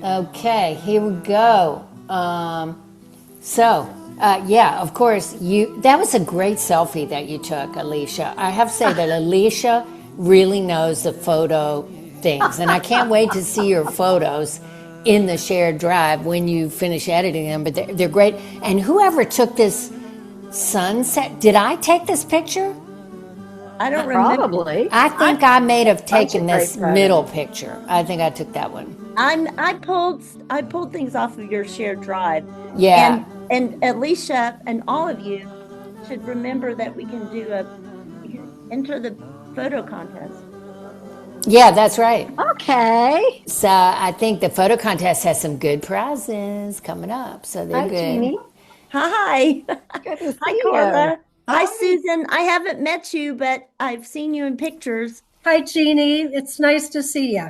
Okay, here we go. Yeah, of course, that was a great selfie that you took, Alicia. I have to say that Alicia really knows the photo things, and I can't wait to see your photos in the shared drive when you finish editing them, but they're great. And whoever took this sunset, did I take this picture? I don't remember. Probably. I think I may have Bunch of taken great this photos. middle picture. I think I took that one. I pulled things off of your shared drive. Yeah. And Alicia and all of you should remember that we can enter the photo contest. Yeah, that's right. Okay. So I think the photo contest has some good prizes coming up. So they're Hi, good. Jeannie. Hi. Good to see Hi, you. Carla. Hi, Susan. I haven't met you, but I've seen you in pictures. Hi, Jeannie. It's nice to see you.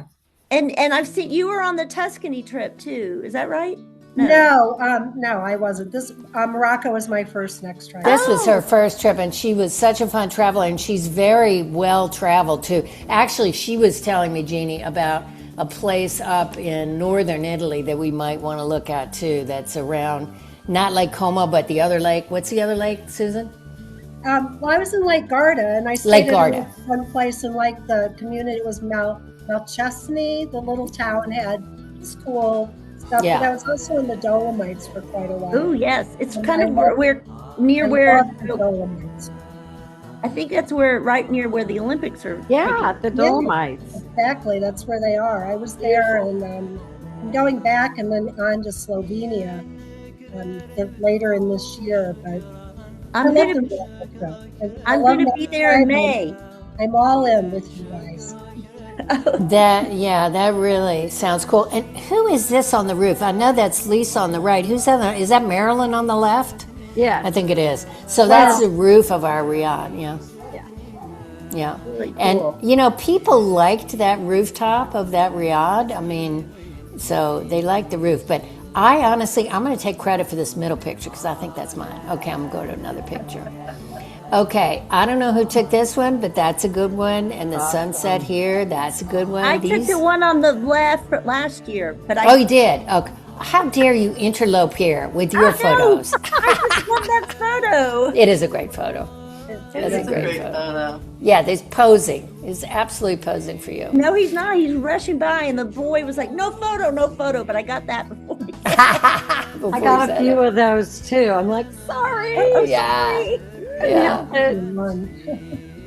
And I've seen you were on the Tuscany trip too. Is that right? No, I wasn't. This Morocco was my first NextTribe. This was her first trip, and she was such a fun traveler, and she's very well traveled too. Actually, she was telling me, Jeannie, about a place up in northern Italy that we might want to look at too. That's around not Lake Como, but the other lake. What's the other lake, Susan? Well, I was in Lake Garda, and I Lake stayed Garda. in one place in like the community. It was Malchesney. The little town had school stuff. Yeah. But I was also in the Dolomites for quite a while. Oh yes, it's And kind I of where love- we're near I where love the Dolomites. I think that's right near where the Olympics are. Yeah, the Dolomites. Exactly, that's where they are. I was there, and I'm going back and then on to Slovenia later in this year. But I'm I love gonna the- I'm love gonna be there in NextTribe. May. I'm all in with you guys. That really sounds cool. And who is this on the roof? I know that's Lisa on the right. Who's that? Is that Marilyn on the left? Yeah. I think it is. So that's the roof of our riad, yeah. Yeah. Really And, cool. people liked that rooftop of that riad. I mean, so they liked the roof. But I honestly, I'm going to take credit for this middle picture because I think that's mine. Okay, I'm going to go to another picture. Okay, I don't know who took this one, but that's a good one. And the sunset here, that's a good one. I took the one on the left last year, but Oh, you did? Okay. How dare you interlope here with your photos? I just love that photo. It is a great photo. It's a great photo. Yeah, there's posing. It's absolutely posing for you. No, he's not. He's rushing by, and the boy was like, "No photo, no photo." But I got that before. I got a few of those too. I'm like, sorry. Yeah. Sorry. Yeah.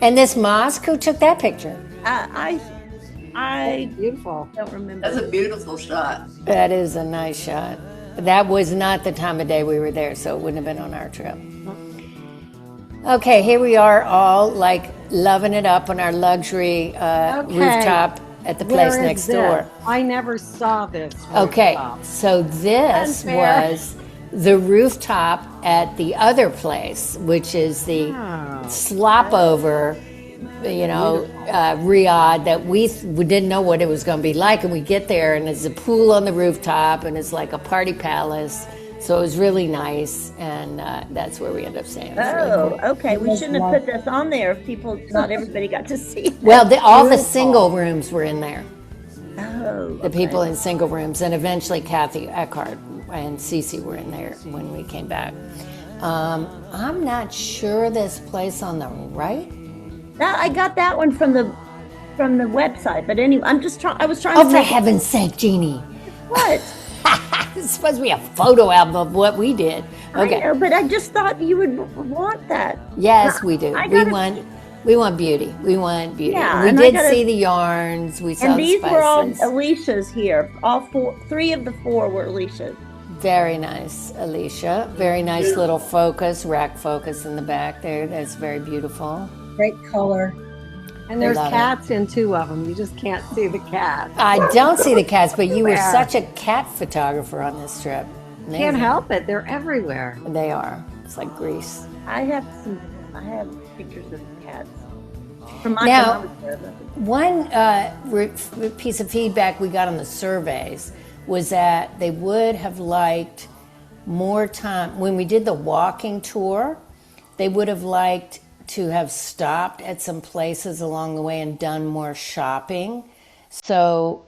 And this mosque, who took that picture? I Beautiful. don't remember. That's a beautiful shot. That is a nice shot. That was not the time of day we were there, so it wouldn't have been on our trip. Okay, here we are all like loving it up on our luxury rooftop at the place Where is next this? door. I never saw this. Okay, rooftop. so this Unfair. was the rooftop at the other place, which is the Oh. slop over, riad that we didn't know what it was going to be like. And we get there and there's a pool on the rooftop and it's like a party palace. So it was really nice. And that's where we ended up staying. It was really Oh, cool. okay. We shouldn't have put this on there if not everybody got to see it. Well, all the single rooms were in there. Oh, The people in single rooms, and eventually Kathy Eckhart and Cece were in there when we came back. I'm not sure this place on the right. I got that one from the website. But anyway, I was trying Oh, to for make heaven's sake, Jeannie! what? It's supposed to be a photo album of what we did. Okay. I know, but I just thought you would want that. Yes, we do. I We gotta- want beauty. We want beauty. Yeah, we and I did gotta- see the yarns. We saw And the these were all spices. Alicia's here. Three of the four were Alicia's. Very nice, Alicia. Very nice little rack focus in the back there. That's very beautiful. Great color. And there's love it. cats in two of them. You just can't see the cat. I don't see the cats, but you were Where? such a cat photographer on this trip. Can't Amazing. help it. They're everywhere. They are. It's like Greece. I have pictures of cats. From my Now- time I was there. One piece of feedback we got on the surveys was that they would have liked more time. When we did the walking tour, they would have liked to have stopped at some places along the way and done more shopping. So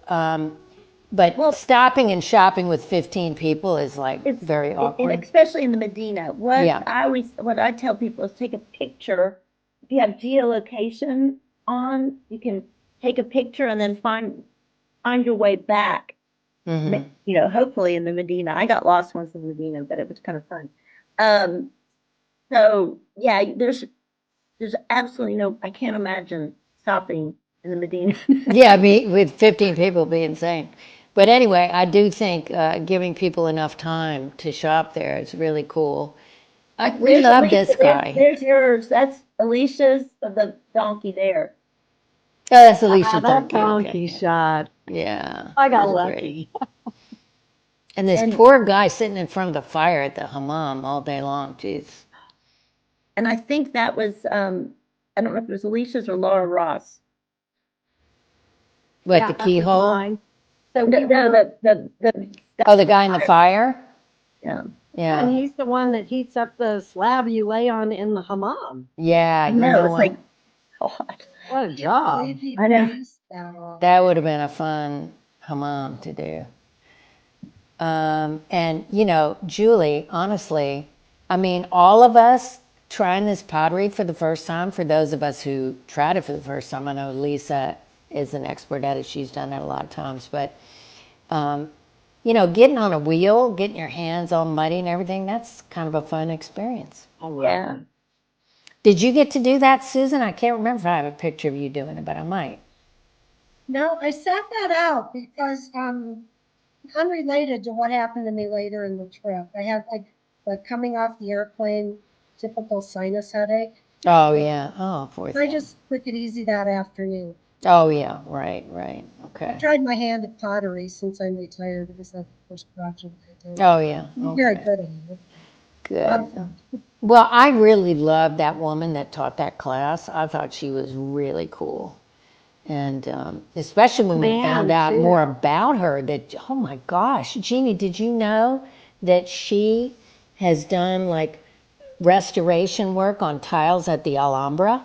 But Well- stopping and shopping with 15 people is like very awkward. Especially in the Medina. Yeah. What I tell people is take a picture. If you have geolocation on, you can take a picture and then find your way back. Mhm. You know, hopefully in the Medina. I got lost once in the Medina, but it was kind of fun. So yeah, there's absolutely no. I can't imagine stopping in the Medina. Yeah, with 15 people would be insane. But anyway, I do think giving people enough time to shop there is really cool. We There's love Alicia, this guy. There's yours. That's Alicia's the donkey there. Oh, that's Alicia's That donkey. Okay. donkey shot. Yeah. I got that's lucky. great. And this And- poor guy sitting in front of the fire at the hammam all day long. Jeez. And I think that was I don't know if it was Alicia's or Laura Ross. What, Yeah, the that was keyhole? mine. So No, we were, the Oh, the guy in the fire? yeah. and Yeah. he's the one that heats up the slab you lay on in the hammam. Yeah, I you know, know it's what? like God. What a job. I know. That would have been a fun hammam to do. And, you know, Julie, honestly, I mean, all of us trying this pottery for the first time, for those of us who tried it for the first time, I know Lisa is an expert at it. She's done it a lot of times. But, you know, getting on a wheel, getting your hands all muddy and everything, that's kind of a fun experience. Yeah. Did you get to do that, Susan? I can't remember if I have a picture of you doing it, but I might. No, I sat that out because unrelated to what happened to me later in the trip. I had like coming off the airplane, typical sinus headache. Oh, yeah. Oh, poor I thing. just took it easy that afternoon. Oh, yeah. Right. Okay. I tried my hand at pottery since I'm retired. It was the first project I did. Oh, yeah. I'm very Okay. good at it. Good. Well, I really loved that woman that taught that class. I thought she was really cool. And especially when we found out more about her, that, oh my gosh, Jeannie, did you know that she has done like restoration work on tiles at the Alhambra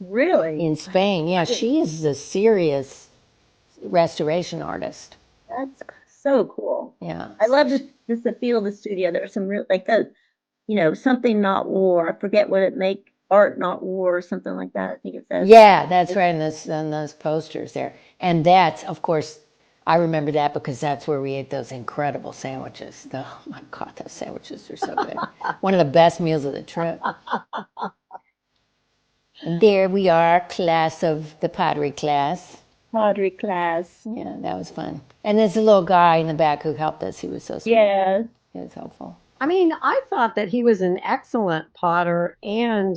Really? in Spain? Yeah, she is a serious restoration artist. That's so cool. Yeah. I love just the feel of the studio. There's some real like the something not war. I forget what it make art not war or something like that. I think it says. Yeah, that's right, in those posters there. And that's, of course, I remember that because that's where we ate those incredible sandwiches. Oh my God, those sandwiches are so good. One of the best meals of the trip. And there we are, class of the pottery class. Pottery class. Yeah, that was fun. And there's a little guy in the back who helped us. He was so sweet. Yeah. He was helpful. I mean, I thought that he was an excellent potter and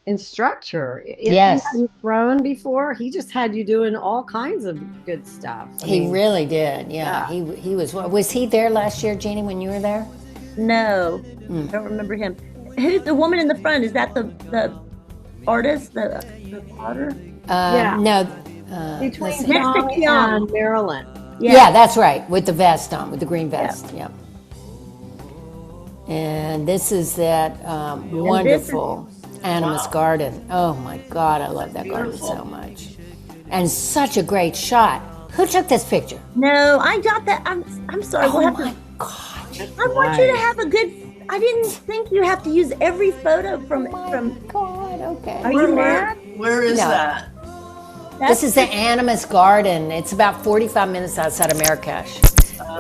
instructor. If Yes. you hadn't thrown before, he just had you doing all kinds of good stuff. He really did. Yeah. He was he there last year, Jeannie, when you were there? No, I don't remember him. Who's the woman in the front? Is that the artist, the potter? No. Between Next to Tom Keon. and Marilyn. Yeah, that's right, with the vest on, with the green vest. Yeah. And this is that wonderful Animus Garden. Oh my God, I love that garden so much. And such a great shot. Who took this picture? No, I got that. I'm sorry. Oh we'll have my to. God. I want you to have a good. I didn't think you have to use every photo from. God, okay. Are you mad? Where is No. that? This is the Animus Garden. It's about 45 minutes outside of Marrakesh.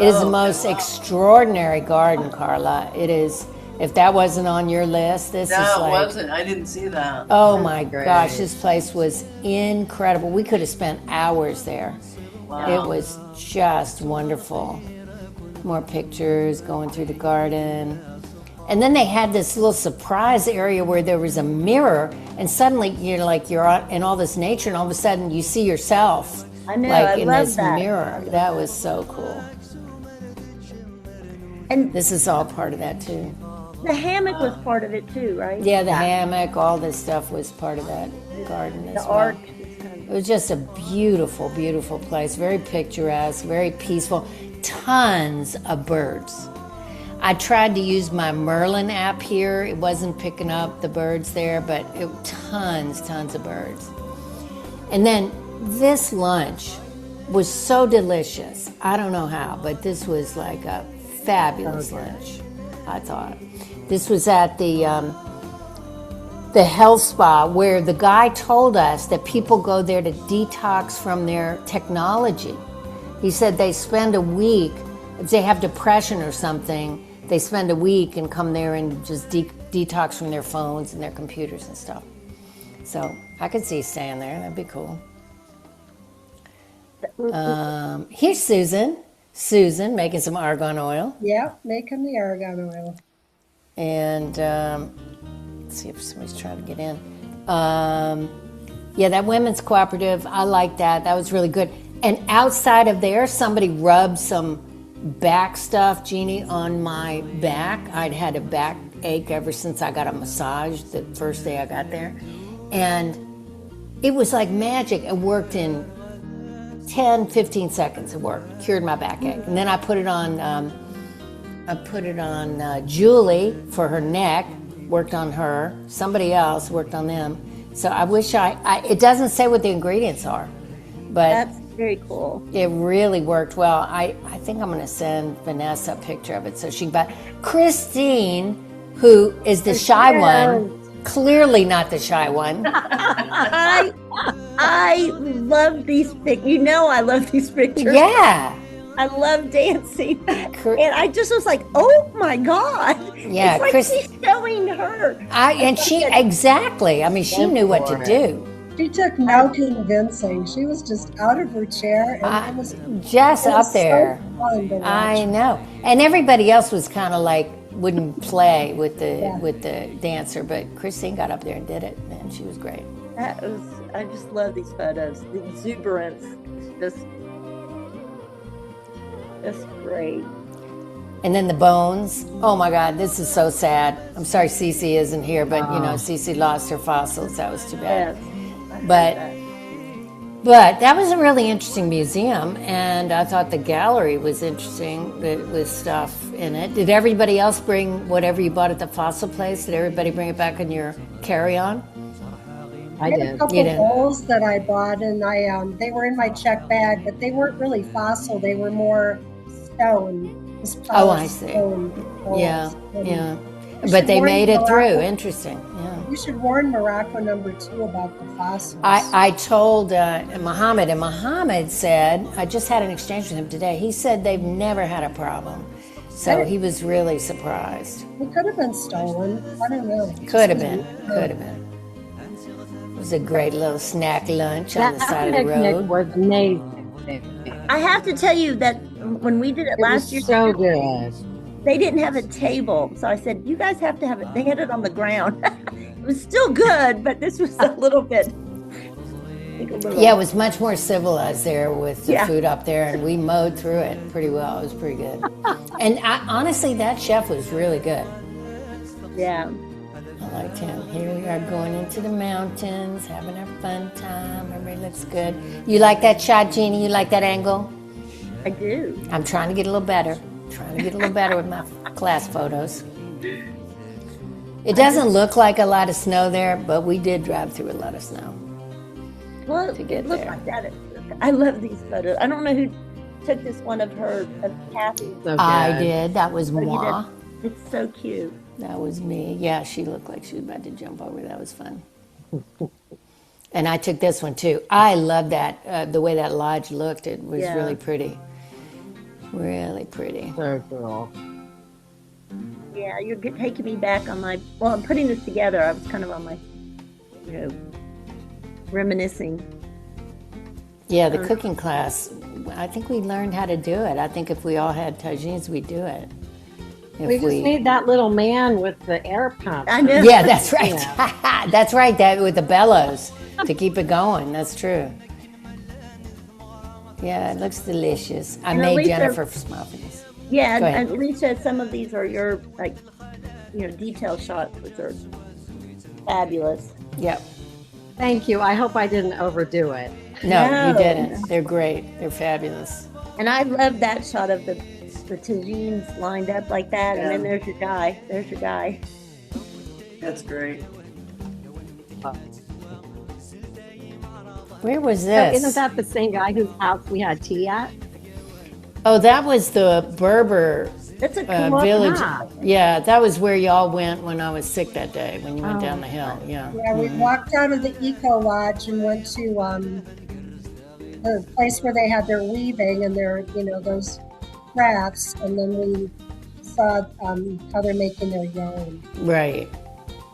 It is the most extraordinary garden, Carla. It is. If that wasn't on your list, this is No, it like. wasn't. I didn't see that. Oh my gosh, this place was incredible. We could have spent hours there. Wow. It was just wonderful. More pictures going through the garden. And then they had this little surprise area where there was a mirror, and suddenly you're in all this nature, and all of a sudden you see yourself I know. I in love this that. mirror. That was so cool. And This is all part of that too. the hammock was part of it too, right? Yeah, the hammock, all this stuff was part of that garden as The well. art. It was just a beautiful, beautiful place. Very picturesque, very peaceful. Tons of birds. I tried to use my Merlin app here. It wasn't picking up the birds there, but tons of birds. And then this lunch was so delicious. I don't know how, but this was like a fabulous lunch, I thought. This was at the health spa where the guy told us that people go there to detox from their technology. He said they spend a week, if they have depression or something, they spend a week and come there and just detox from their phones and their computers and stuff. So I could see staying there. That'd be cool. Here's Susan. Susan making some argan oil. Yeah, making the argan oil. And let's see if somebody's trying to get in. Yeah, that women's cooperative, I like that. That was really good. And outside of there, somebody rubbed some back stuff, Jeannie, on my back. I'd had a back ache ever since I got a massage the first day I got there. And it was like magic. It worked in 10, 15 seconds. It worked, cured my backache. And then I put it on Julie for her neck, worked on her. Somebody else worked on them. So I wish it doesn't say what the ingredients are, but That's very cool. it really worked well. I think I'm going to send Vanessa a picture of it so she can buy. Christine, who is the shy one, clearly not the shy one. I love these pictures. You know I love these pictures. Yeah. I love dancing. And I just was like, oh my God. Yeah, it's like Chris- she's showing her. Exactly. I mean, she knew what to do. She took no convincing. She was just out of her chair, and it was Just it up was there. So fun to watch. I know. And everybody else was kind of like, wouldn't play with the dancer, but Christine got up there and did it, and she was great. I just love these photos. The exuberance is just great. And then the bones. Oh my God, this is so sad. I'm sorry Cece isn't here, but you know, Cece lost her fossils. That was too bad. Yes. But that was a really interesting museum, and I thought the gallery was interesting with stuff in it. Did everybody else bring whatever you bought at the fossil place? Did everybody bring it back in your carry-on? I had a did. couple You did. bowls that I bought, and they were in my check bag, but they weren't really fossil. They were more stone. just Oh, I polished see. stone bowls. Yeah, And yeah. you But should they warn made it through. Morocco- Interesting. Yeah. You should warn Morocco #2 about the fossils. I told Mohammed, and Mohammed said, I just had an exchange with him today. He said they've never had a problem. So he was really surprised. It could have been stolen. I don't know. Could have been. Could have been. It was a great little snack lunch on the side of the picnic road. was amazing. I have to tell you that when we did it It was last year, so good. they didn't have a table. So I said, you guys have to have it. They had it on the ground. It was still good, but this was a little bit. Yeah, it was much more civilized there with the Yeah. food up there, and we mowed through it pretty well. It was pretty good. And honestly, that chef was really good. Yeah. I liked him. Here we are going into the mountains, having our fun time. Everybody looks good. You like that shot, Jeannie? You like that angle? I do. I'm trying to get a little better. Trying to get a little better with my class photos. It doesn't look like a lot of snow there, but we did drive through a lot of snow. Well, To get it looked there. like that. I love these photos. I don't know who took this one of Kathy. So good. I did. That was you moi. did. It's so cute. That was me. Yeah, she looked like she was about to jump over. That was fun. And I took this one too. I love that, the way that lodge looked. It was Yeah. really pretty. Really pretty. So cool. Yeah, you're taking me back on my. Well, I'm putting this together. I was kind of on my, reminiscing. Yeah, the cooking class, I think we learned how to do it. I think if we all had tagines, we'd do it. If We just need that little man with the air pump. I know. Yeah, that's right. That's right, that with the bellows to keep it going. That's true. Yeah, it looks delicious. I And made Alicia- Jennifer muffins. Yeah, Go ahead. and Alicia, some of these are your detail shots, which are fabulous. Yep. Thank you. I hope I didn't overdo it. No, you No. didn't. They're great. They're fabulous. And I love that shot of the tagines lined up like that, and then there's your guy. There's your guy. That's great. Where was So this? isn't that the same guy whose house we had tea at? Oh, that was the Berber That's a cool village. Ah. Yeah, that was where y'all went when I was sick that day, when you went Oh, down the hill. Yeah. Yeah, we walked out of the Eco Lodge and went to the place where they had their weaving and their, those crafts, and then we saw how they're making their yarn. Right.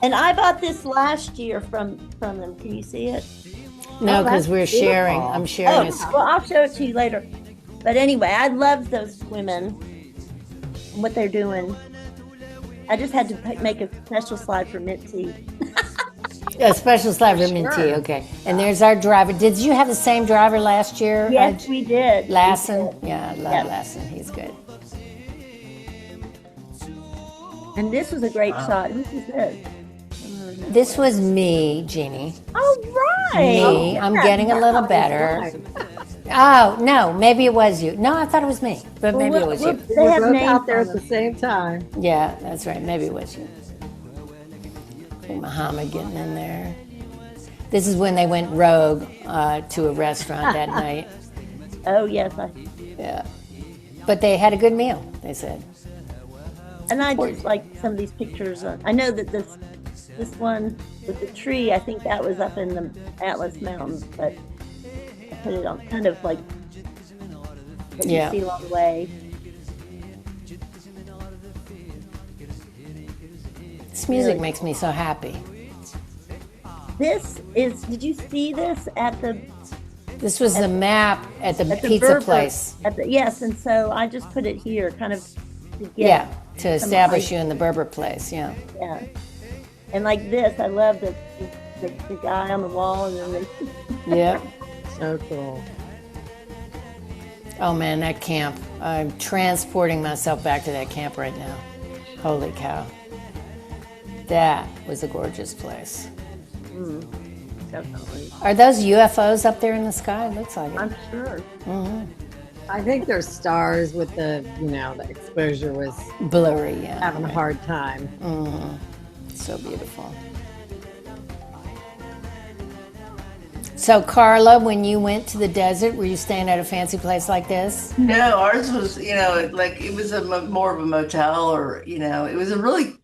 And I bought this last year from them. Can you see it? No, Oh, because that's we're sharing. beautiful. I'm sharing. Oh, well, I'll show it to you later. But anyway, I love those women and what they're doing. I just had to make a special slide for mint tea. A special slide for mint tea. Okay. And there's our driver. Did you have the same driver last year? Yes, we did. Lassen? We did. Yeah, I love Yes. Lassen. He's good. And this was a great shot. Who was this? This was me, Jeannie. Oh, right. Me. I'm getting a little better. Oh, no, maybe it was you. No, I thought it was me, but maybe it was you. They We're have both names out there on at the them. same time. Yeah, that's right. Maybe it was you. And Muhammad getting in there. This is when they went rogue to a restaurant that night. Oh, yes. Yeah. But they had a good meal, they said. And I just like some of these pictures. I know that this one with the tree, I think that was up in the Atlas Mountains, but I put it on kind of like what Yeah. you see along the way. This music makes me so happy. This is, did you see this at the This was the map at the at the pizza Berber- place. yes, and so I just put it here kind of to get, Yeah, to establish idea. you in the Berber place, yeah. yeah. And like this, I love the guy on the wall and then Yep. So cool. Oh man, that camp. I'm transporting myself back to that camp right now. Holy cow. That was a gorgeous place. definitely. Are those UFOs up there in the sky? It looks like it. I'm sure. I think their stars with the exposure was Blurry, yeah. having a right. hard time. So beautiful. So Carla, when you went to the desert, were you staying at a fancy place like this? No, ours was, like it was more of a motel, or it was a really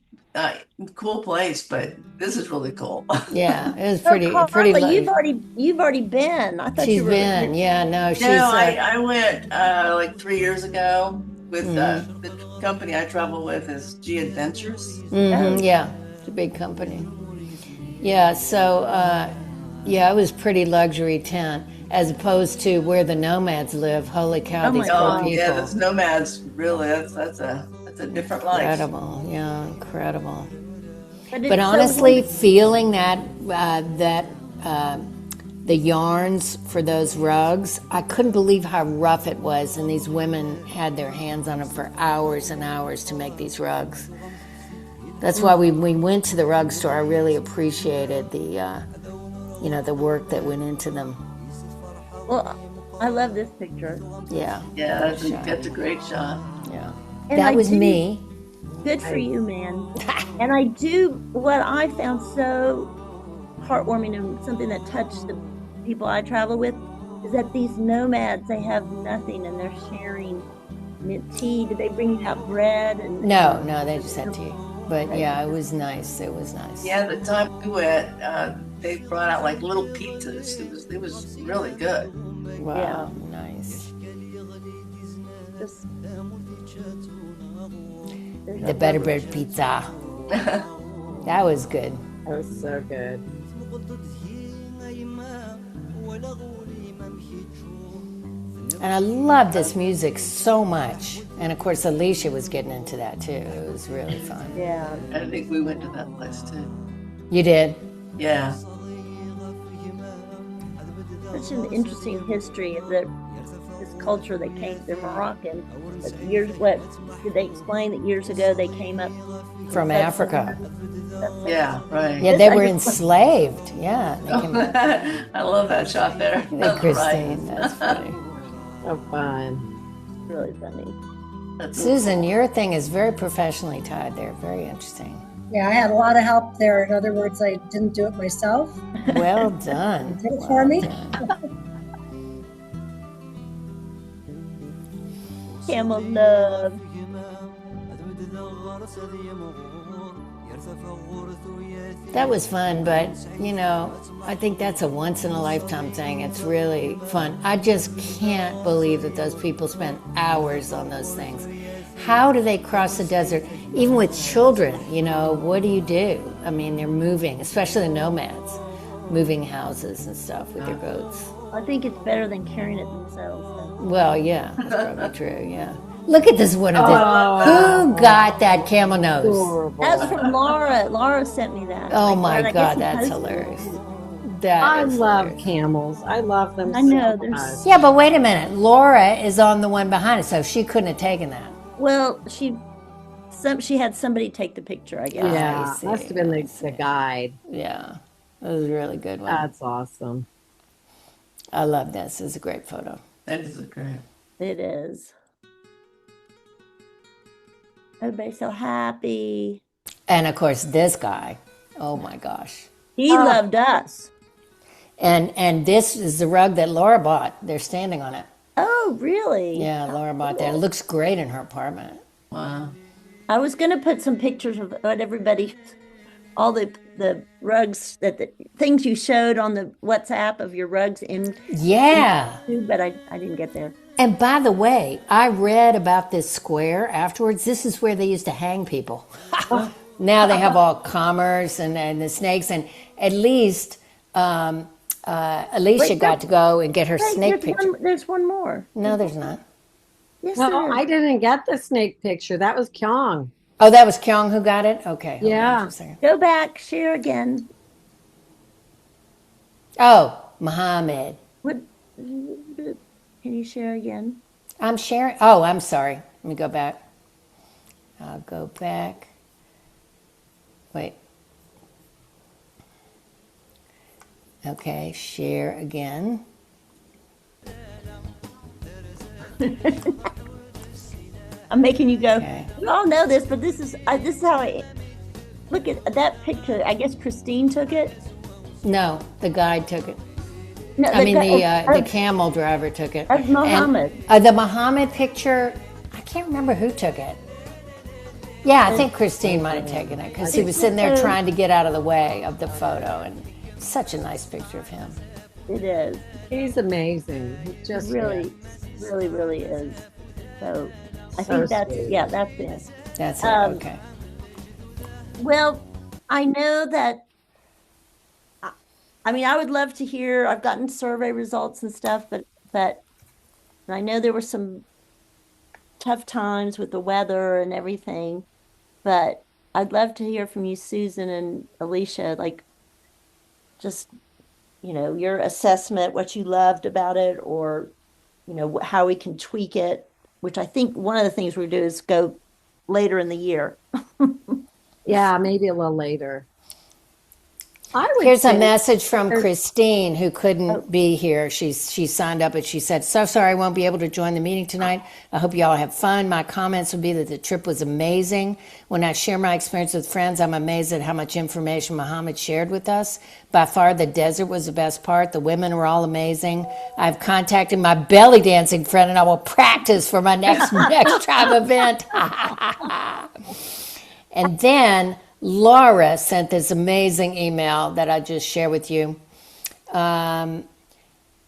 cool place. But this is really cool. Yeah, it was So, pretty. Carla, you've already been. I thought She's you were. been, yeah, no, she's. No, I went like 3 years ago with the company I travel with is G Adventures. Yeah, it's a big company. Yeah, so it was pretty luxury tent as opposed to where the nomads live. Holy cow, Oh my these God. poor people. Yeah, those nomads really. That's a different life. Incredible, yeah, incredible. But, But honestly, feeling that the yarns for those rugs, I couldn't believe how rough it was, and these women had their hands on them for hours and hours to make these rugs. That's why we went to the rug store. I really appreciated the work that went into them. well, I love this picture. Yeah, Yeah, that's a great shot. yeah. And That I was do- me. Good for you, man. And I do what I found so heartwarming and something that touched the people I travel with is that these nomads, they have nothing and they're sharing mint tea. Did they bring out bread? And No, they just had tea. But yeah, it was nice. It was nice. Yeah, the time we went, they brought out like little pizzas. It was really good. Wow, nice. Just, The better bread pizza. That was good. That was so good. And I love this music so much. And of course, Alicia was getting into that too. It was really fun. yeah. I think we went to that place too. You did? Yeah. Such an interesting history of this culture that came, they're Moroccan. But did they explain that years ago they came up From Africa. Yeah, right. Yeah, they were enslaved. Yeah. They came I love that shot there. Hey, Christine, that's funny. So fun. really funny. That's Susan, your thing is very professionally tied there. Very interesting. Yeah, I had a lot of help there. In other words, I didn't do it myself. Well done. Did it Well for me. done. Camel love. That was fun, but you know, I think that's a once in a lifetime thing. It's really fun. I just can't believe that those people spent hours on those things. How do they cross the desert? Even with children, you know, what do you do? I mean, they're moving, especially the nomads, moving houses and stuff with their goats. I think it's better than carrying it themselves. Though. Well, yeah, that's probably true, yeah. Look at this one of them. Who got that camel nose? Adorable. That's from Laura. Laura sent me that. Oh Like, my I guess God, he that's posted it. hilarious. That I is love hilarious. camels. I love them I know, so they're much. Yeah, but wait a minute. Laura is on the one behind it, so she couldn't have taken that. Well, she had somebody take the picture, I guess. Yeah, see, must have been I the guide. Yeah, it was a really good one. That's awesome. I love this. It's a great photo. That is a great. It is. Everybody's so happy. And of course, this guy. Oh my gosh. He loved us. And this is the rug that Laura bought. They're standing on it. Oh, really? Yeah, Laura bought that. It looks great in her apartment. Wow. I was going to put some pictures of what everybody, all the rugs, the things you showed on the WhatsApp of your rugs in, Yeah. but I didn't get there. And by the way, I read about this square afterwards. This is where they used to hang people. Now they have all commerce and the snakes. And at least Alicia got to go and get her snake picture. There's one more. No, there's not. Yes, No, there is. I didn't get the snake picture. That was Kyung. Oh, that was Kyung who got it? Okay. hold on Yeah. just a second. Go back, share again. Oh, Muhammad. What? Can you share again? I'm sharing. Oh, I'm sorry. Let me go back. I'll go back. Wait. Okay, share again. I'm making you go. Okay. We all know this, but this is how I look at that picture. I guess Christine took it. No, the guide took it. No, I mean, the of camel driver took it. Of Muhammad. And, the Muhammad picture, I can't remember who took it. Yeah, I think Christine might have taken it because he was sitting there trying to get out of the way of the photo, and such a nice picture of him. It is. He's amazing. He just Really, really, really is. So I So think that's sweet. yeah, that's it. That's it. Okay. Well, I know that. I mean, I would love to hear. I've gotten survey results and stuff, but I know there were some tough times with the weather and everything. But I'd love to hear from you, Susan and Alicia. Like, just your assessment, what you loved about it, or how we can tweak it. Which I think one of the things we do is go later in the year. Yeah, maybe a little later. I would Here's a say- message from Christine, who couldn't be here. She signed up, but she said, "So sorry I won't be able to join the meeting tonight. I hope you all have fun. My comments would be that the trip was amazing. When I share my experience with friends, I'm amazed at how much information Muhammad shared with us. By far, the desert was the best part. The women were all amazing. I've contacted my belly dancing friend, and I will practice for my next NextTribe event." And then Laura sent this amazing email that I just share with you.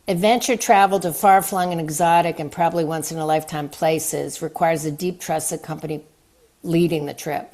Adventure travel to far-flung and exotic and probably once-in-a-lifetime places requires a deep trusted company leading the trip.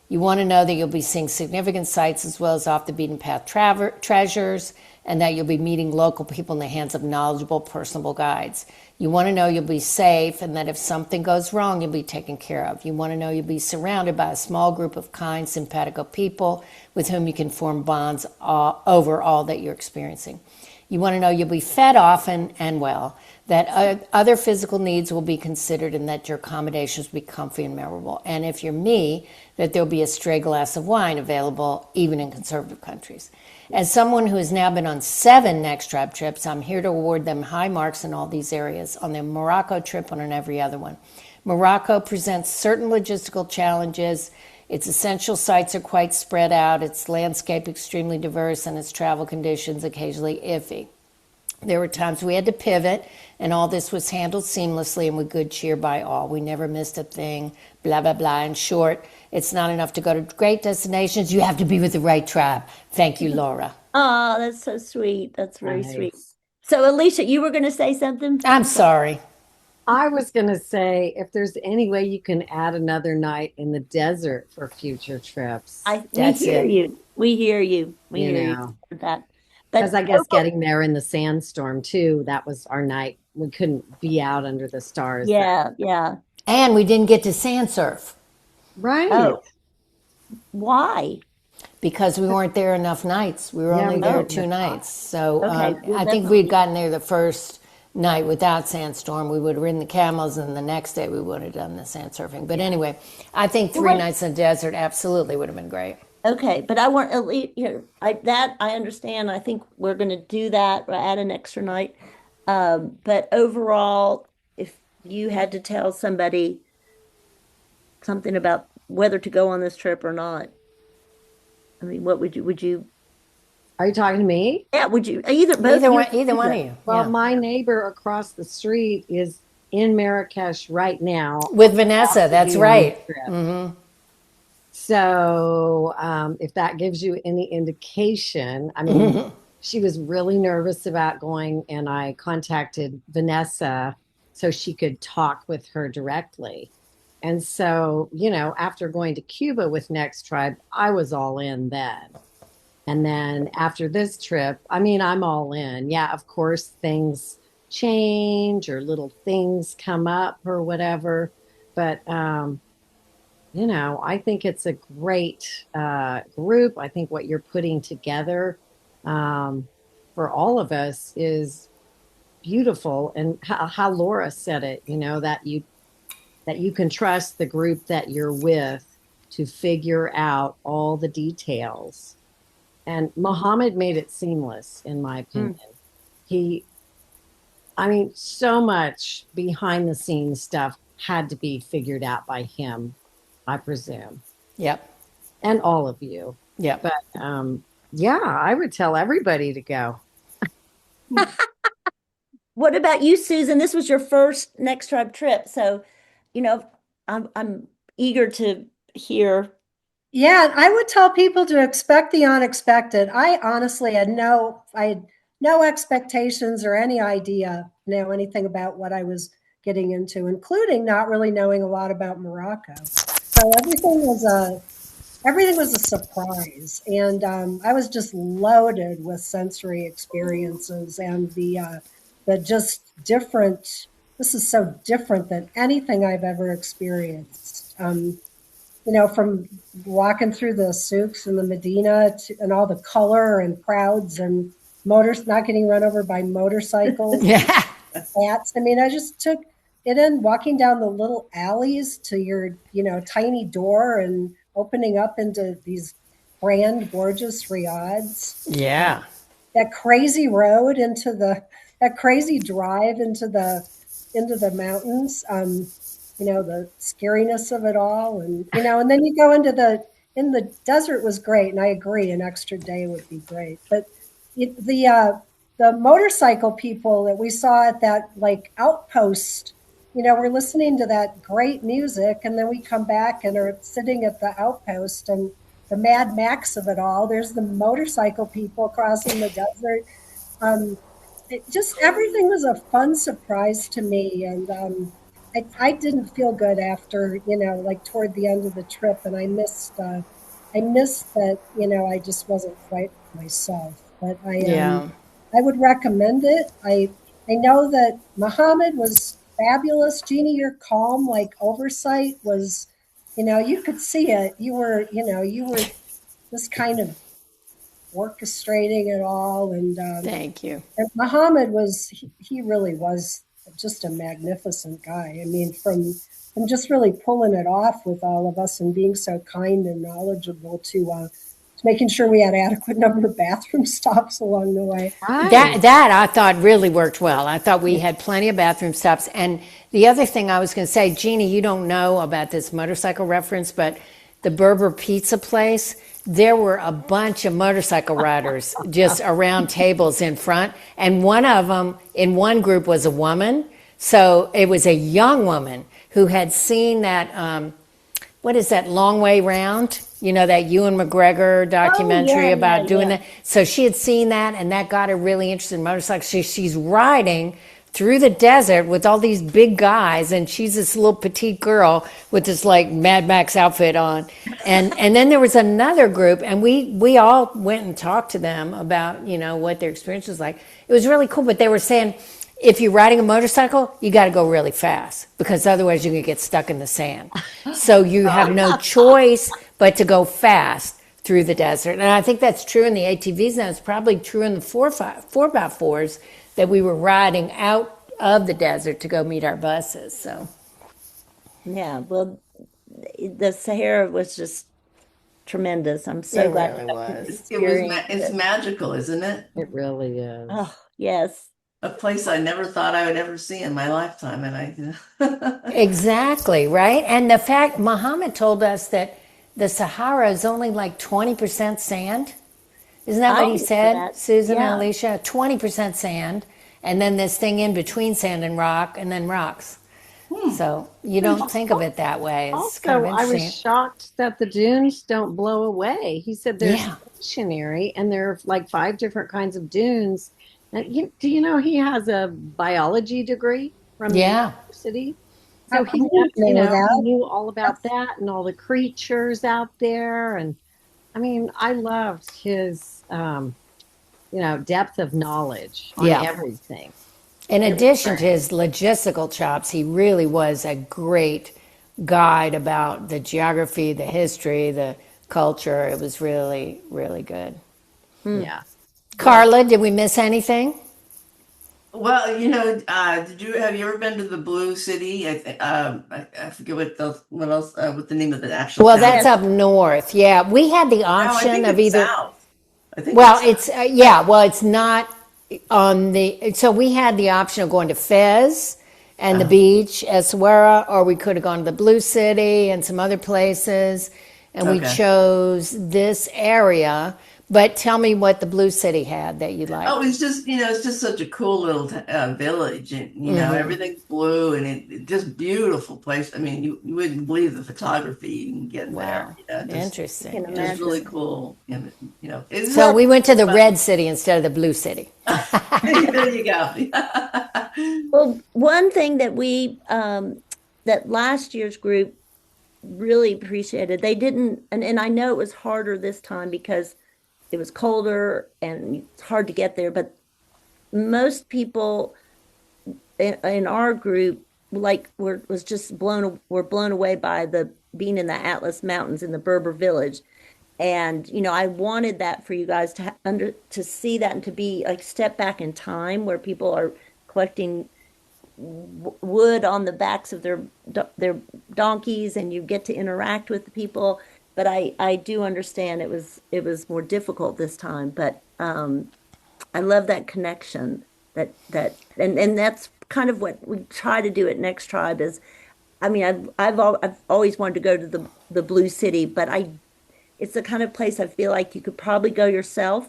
You want to know that you'll be seeing significant sights as well as off-the-beaten-path treasures, and that you'll be meeting local people in the hands of knowledgeable, personable guides. You want to know you'll be safe and that if something goes wrong, you'll be taken care of. You want to know you'll be surrounded by a small group of kind, simpatico people with whom you can form bonds over all that you're experiencing. You want to know you'll be fed often and well, that other physical needs will be considered and that your accommodations will be comfy and memorable. And if you're me, that there'll be a stray glass of wine available even in conservative countries. As someone who has now been on 7 NextTribe trips, I'm here to award them high marks in all these areas. On the Morocco trip and on every other one. Morocco presents certain logistical challenges. Its essential sites are quite spread out, its landscape extremely diverse, and its travel conditions occasionally iffy. There were times we had to pivot, and all this was handled seamlessly and with good cheer by all. We never missed a thing, blah, blah, blah. In short, it's not enough to go to great destinations. You have to be with the right tribe. Thank you, Laura. Oh, that's so sweet. That's very sweet. Nice. So, Alicia, you were going to say something? I'm sorry. I was going to say, if there's any way you can add another night in the desert for future trips, We That's hear it. you. We hear you. We you hear you know, with that. because But I guess getting there in the sandstorm too, that was our night. We couldn't be out under the stars. yeah, yeah. And we didn't get to sand surf Right. Oh, why? because we weren't there enough nights. We were Yeah, only we there didn't two get nights. So Okay, we'll I think if we'd gotten there the first night without sandstorm, we would have ridden the camels, and the next day we would have done the sand surfing. But anyway, I think 3 nights in the desert absolutely would have been great. Okay, but I want elite here. I understand. I think we're going to do that. We'll add an extra night. But overall, if you had to tell somebody something about whether to go on this trip or not, I mean, what would you, Are you talking to me? yeah, would you, either, both Either you one, or either one of Lisa. you. Well, Yeah. my neighbor across the street is in Marrakesh right now. With Vanessa, that's Be on the right. trip. So, if that gives you any indication, I mean, she was really nervous about going, and I contacted Vanessa so she could talk with her directly. And so, after going to Cuba with NextTribe, I was all in then. And then after this trip, I mean, I'm all in. Yeah, of course, things change or little things come up or whatever. But I think it's a great group. I think what you're putting together um, for all of us is beautiful. And how Laura said it, that you can trust the group that you're with to figure out all the details. And Muhammad made it seamless, in my opinion. He, I mean, so much behind the scenes stuff had to be figured out by him, I presume, Yep. and all of you. Yep. But yeah, I would tell everybody to go. What about you, Susan? This was your first Next Tribe trip, so I'm eager to hear. Yeah, I would tell people to expect the unexpected. I honestly I had no expectations or any idea, anything about what I was getting into, including not really knowing a lot about Morocco. So everything was a surprise, and I was just loaded with sensory experiences and the just different. This is so different than anything I've ever experienced. From walking through the souks in the Medina and all the color and crowds and motors not getting run over by motorcycles, Yeah. hats. I mean, I just took it in walking down the little alleys to your, tiny door and opening up into these grand, gorgeous riads. Yeah. That crazy road that crazy drive into the mountains. The scariness of it all, and then you go in the desert was great, and I agree, an extra day would be great. But the motorcycle people that we saw at that outpost, we're listening to that great music, and then we come back and are sitting at the outpost, and the Mad Max of it all. There's the motorcycle people crossing the desert. Everything was a fun surprise to me, and I didn't feel good after, toward the end of the trip, and I missed that, I just wasn't quite myself. But Yeah. I would recommend it. I know that Muhammad was fabulous. Jeannie, your calm, oversight was, you could see it. You were just kind of orchestrating it all, and Thank you. Muhammad he really was just a magnificent guy. I mean, from just really pulling it off with all of us and being so kind and knowledgeable to making sure we had adequate number of bathroom stops along the way. That I thought really worked well. I thought we had plenty of bathroom stops. And the other thing I was going to say, Jeannie, you don't know about this motorcycle reference, but the Berber pizza place, there were a bunch of motorcycle riders just around tables in front. And one of them in one group was a woman. So it was a young woman who had seen that, what is that, Long Way Round? You know, that Ewan McGregor documentary about doing that. So she had seen that, and that got her really interested in motorcycles. She's riding through the desert with all these big guys, and she's this little petite girl with this like Mad Max outfit on. And then there was another group, and we all went and talked to them about, you know, what their experience was like. It was really cool, but they were saying, if you're riding a motorcycle, you got to go really fast because otherwise you're going to get stuck in the sand. So you have no choice but to go fast through the desert. And I think that's true in the ATVs now. It's probably true in the 4x4s that we were riding out of the desert to go meet our buses. So Yeah, well, the Sahara was just tremendous. I'm so it glad really I got to was. experience It's it. magical, isn't it? It really is. Oh, yes. A place I never thought I would ever see in my lifetime, and I. Exactly, right? And the fact, Muhammad told us that the Sahara is only like 20% sand. Isn't that I what he knew said, that. Susan and Yeah. Alicia? 20% sand, and then this thing in between sand and rock, and then rocks. So you don't think of it that way. It's kind Also, of I was interesting. shocked that the dunes don't blow away. He said they're Yeah. stationary and there are like 5 different kinds of dunes. And do you know he has a biology degree from the Yeah. university? I So he didn't knows, know he that. knew all about that and all the creatures out there. And I mean, I loved his, depth of knowledge on Yeah. everything. In It was addition to great. his logistical chops, he really was a great guide about the geography, the history, the culture. It was really, really good. Yeah. Well, Carla, did we miss anything? well, did you have you ever been to the Blue City? I forget what else what the name of the actual Well, town. that's Yes. up north. Yeah, we had the No, I option think of it's either. south. I think Well, it's it's yeah. Well, it's not on the. So we had the option of going to Fez and the south. beach, Essaouira, or we could have gone to the Blue City and some other places, and we Okay. chose this area. But tell me what the Blue City had that you Oh, liked. it's just, it's just such a cool little village, and everything's blue, and it just beautiful place. I mean, you wouldn't believe the photography you can get there. Wow, I can interesting, Just really interesting. imagine. cool. And it's So Well, we went to the fun. Red City instead of the Blue City. There you go. well, one thing that that last year's group really appreciated, they didn't, and I know it was harder this time because it was colder and it's hard to get there, but most people in our group like were blown away by the being in the Atlas Mountains in the Berber village. And I wanted that for you guys to see that and to be like step back in time where people are collecting wood on the backs of their donkeys and you get to interact with the people. But I do understand it was more difficult this time, but I love that connection and that's kind of what we try to do at Next Tribe is, I mean, I've always wanted to go to the Blue City, but it's the kind of place I feel like you could probably go yourself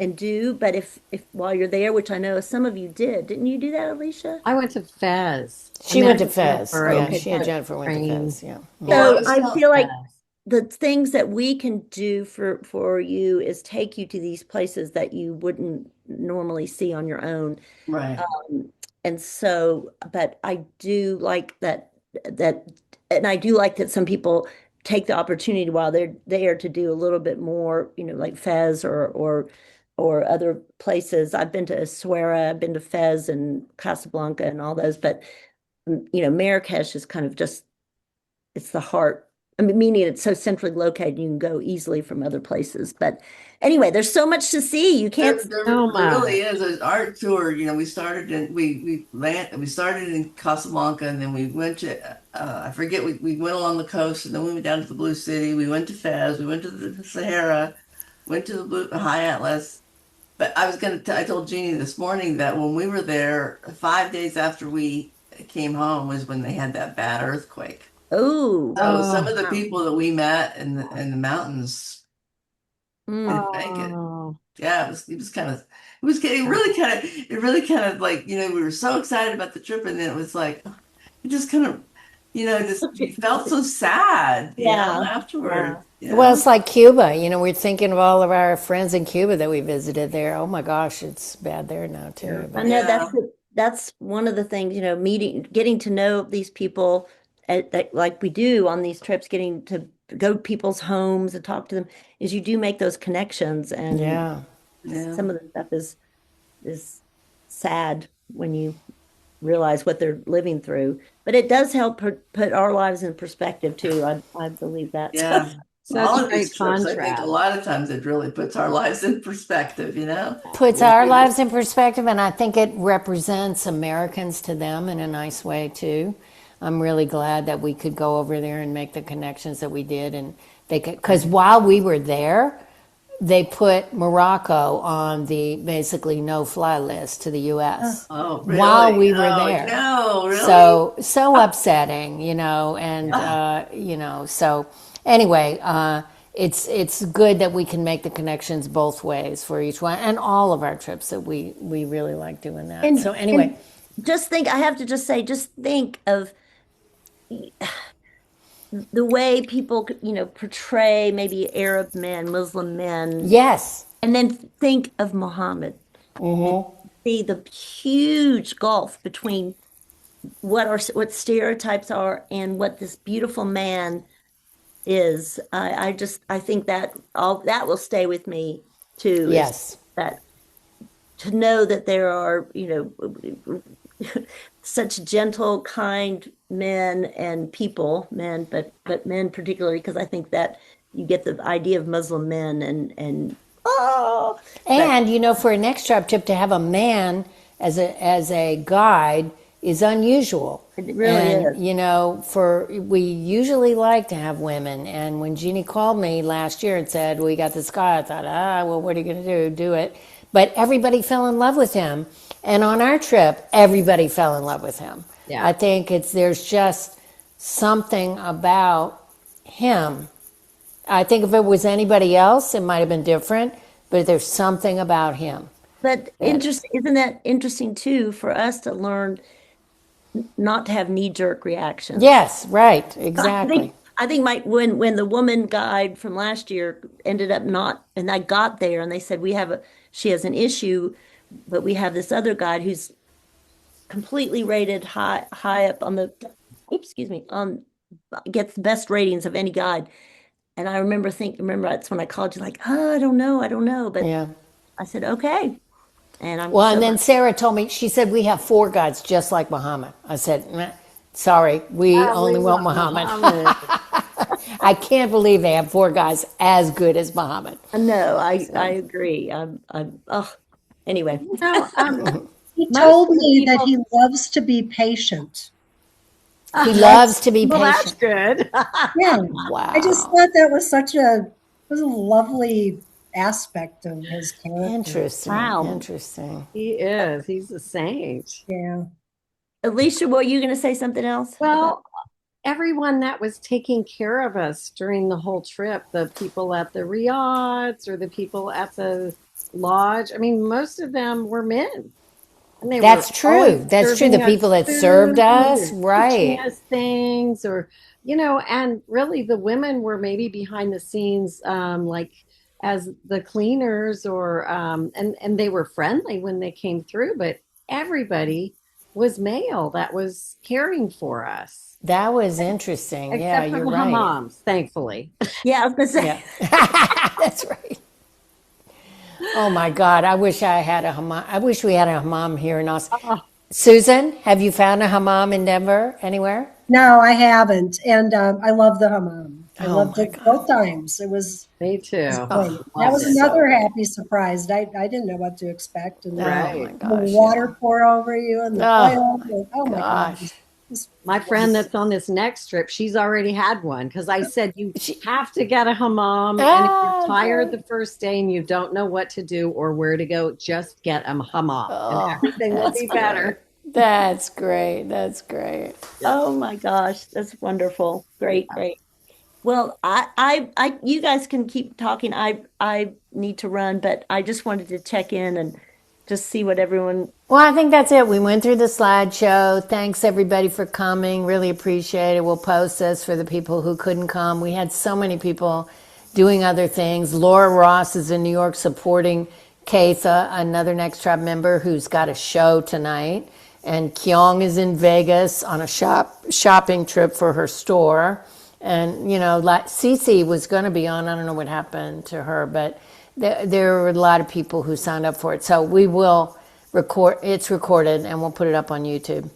and do, but if while you're there, which I know some of you didn't you do that, Alicia? I went to Fez. I She mean, I went to took Fez. Jennifer Yeah, and Okay, she and good. Jennifer went to train Fez. Yeah. Yeah, I So was I telling. feel like Fez. the things that we can do for you is take you to these places that you wouldn't normally see on your own. Right. And so, but I do like that, and I do like that some people take the opportunity while they're there to do a little bit more, like Fez or other places. I've been to Essaouira, I've been to Fez and Casablanca and all those, but Marrakesh is kind of just it's the heart. I mean, meaning it's so centrally located, you can go easily from other places. But anyway, there's so much to see. You can't. So There really much. is an art tour. We started in Casablanca, and then we went to I forget, we went along the coast, and then we went down to the Blue City. We went to Fez. We went to the Sahara. Went to the High Atlas. But I told Jeannie this morning that when we were there, 5 days after we came home was when they had that bad earthquake. Oh. So some of the wow. people that we met in the mountains Mm. didn't make it. Oh, Yeah, it was kind of, it was getting really kind of, it really kind of like, we were so excited about the trip, and then it was like, it just kind of, just you felt so sad, Yeah. afterward, Yeah. Well, it's like Cuba. We're thinking of all of our friends in Cuba that we visited there. Oh my gosh, it's bad there now yeah. too. I But know yeah, that's one of the things, getting to know these people like we do on these trips, getting to go to people's homes and talk to them, is you do make those connections, and yeah. yeah, some of the stuff is sad when you realize what they're living through. But it does help put our lives in perspective too. I believe that. yeah. All Such of these great trips, I think a contrast. lot of times it really puts our lives in perspective, Puts When our we- lives in perspective, and I think it represents Americans to them in a nice way too. I'm really glad that we could go over there and make the connections that we did, and they could, because while we were there, they put Morocco on the basically no-fly list to the U.S. Oh, while really? we were Oh, there. no, really? So upsetting, and so anyway, it's good that we can make the connections both ways for each one, and all of our trips that we really like doing that. So anyway, And just think, I have to just say, just think of the way people, portray maybe Arab men, Muslim men, yes, and then think of Muhammad and see the huge gulf between what stereotypes are and what this beautiful man is. I think that all that will stay with me too, is yes. that to know that there are, such gentle, kind men and men, but men particularly, because I think that you get the idea of Muslim men and oh, but And for a NextTribe trip to have a man as a guide is unusual. it really And is. for we usually like to have women. And when Jeannie called me last year and said we got this guy, I thought, well, what are you going to do? Do it. But everybody fell in love with him. And on our trip, everybody fell in love with him. Yeah. I think there's just something about him. I think if it was anybody else, it might have been different, but there's something about him. But That, isn't that interesting too for us to learn not to have knee-jerk reactions? yes, right, I exactly. think I think my when the woman guide from last year ended up not, and I got there and they said she has an issue, but we have this other guide who's completely rated high up on the, oops, excuse me, on, gets the best ratings of any guide. And I remember that's when I called you, like, oh, I don't know, but Yeah. I said okay, and I'm Well, so and then glad. Sarah told me, she said, we have 4 guides just like Muhammad. I said, "Meh, sorry, we We only want want Muhammad. Muhammad. I can't believe they have 4 guys as good as Muhammad. No, I So agree. Oh, anyway. No, He most told of the me that people. he loves to be patient. he That's, loves to be Well, that's patient. good. yeah. I just Wow. thought that was a lovely aspect of his character. Interesting. Wow. Interesting. He is. He's a saint. Yeah. Alicia, were you going to say something else about? Well, everyone that was taking care of us during the whole trip, the people at the riots or the people at the lodge, I mean, most of them were men. And they were That's true. always That's true. The serving us people that served food us, or teaching right. us things, or, and really the women were maybe behind the scenes, like as the cleaners or, and they were friendly when they came through, but everybody was male that was caring for us, That was interesting. Yeah, except for you're the right. hammams, thankfully. Yeah, I was going to say. Yeah. That's right. Oh my God. I wish I had a hammam. I wish we had a hammam here in Austin. Oh, Susan, have you found a hammam in Denver anywhere? No, I haven't. And I love the hammam. I Oh loved my it God. both times. It was me too. great. Oh, That Loved was it. so another great. happy surprise. I didn't know what to expect. And Oh my Right. the gosh. water Yeah. pour over you and the Oh oil. Oh my God. gosh. My friend that's on this next trip, she's already had one because I said you She, have to get a hammam. And if you're tired great. the first day and you don't know what to do or where to go, just get a hammam and Oh, everything will that's be great. better. That's great. That's great. Oh my gosh, that's wonderful. Great, great. Well, you guys can keep talking. I need to run, but I just wanted to check in and just see what everyone. Well, I think that's it. We went through the slideshow. Thanks everybody for coming. Really appreciate it. We'll post this for the people who couldn't come. We had so many people doing other things. Laura Ross is in New York supporting Katha, another Next Tribe member who's got a show tonight. And Kyung is in Vegas on a shopping trip for her store. And, like Cece was going to be on. I don't know what happened to her, but there were a lot of people who signed up for it. So we will it's recorded and we'll put it up on YouTube.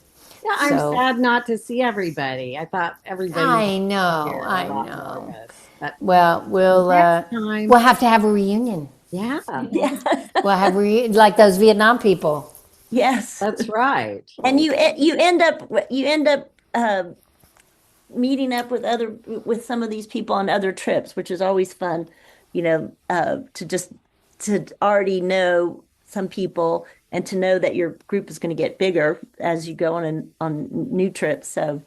Yeah, I'm sad not to see everybody. I thought everybody. I know. But well, we'll next time. we'll have to have a reunion. Yeah, We'll have like those Vietnam people. Yes, that's right. And you end up meeting up with some of these people on other trips, which is always fun. To already know some people and to know that your group is going to get bigger as you go on new trips. So,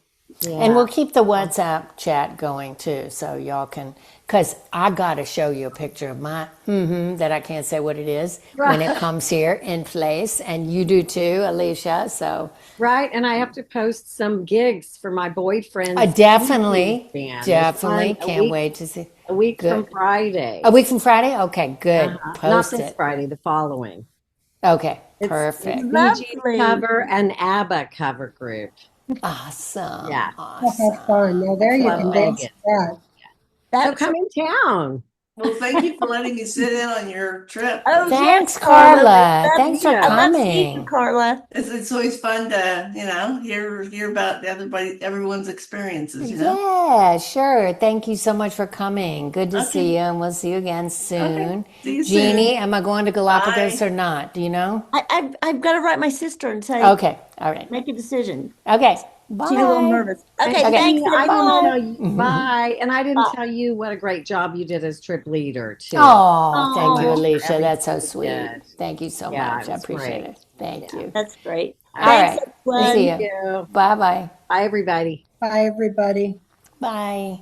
and we'll keep the WhatsApp chat going too, so y'all can. Because I got to show you a picture of my that I can't say what it is when it comes here in place, and you do too, Alicia. So and I have to post some gigs for my boyfriend. Definitely can't wait to see. A week from Friday. A week from Friday? Okay, good. Post Not this Friday, the following. Okay, perfect. It's cover and ABBA cover group. Awesome. Yeah. Awesome. That's fun. Now there you can dance to that. So come in town. Well, thank you for letting me sit in on your trip. Oh, thanks, yes, Carla. Thanks for I love seeing coming, you, Carla. It's always fun to hear about everyone's experiences. Yeah, sure. Thank you so much for coming. Good to see you, and we'll see you again soon. Okay. See you Jeannie, soon. am I going to Galapagos Bye. or not? Do you know? I've got to write my sister and say, Okay, all right. make a decision. Okay, bye. She's a little nervous. Okay, Okay. thanks. I didn't Bye. tell you, bye. And I didn't tell you what a great job you did as trip leader, too. Oh, thank you, Aw. Alicia. That's so sweet. Good. Thank you so Yeah, much. it I was appreciate great. it. Thank you. That's great. All Thanks, right. everyone. See Thank you. you. Bye-bye. Bye, everybody. Bye, everybody. Bye.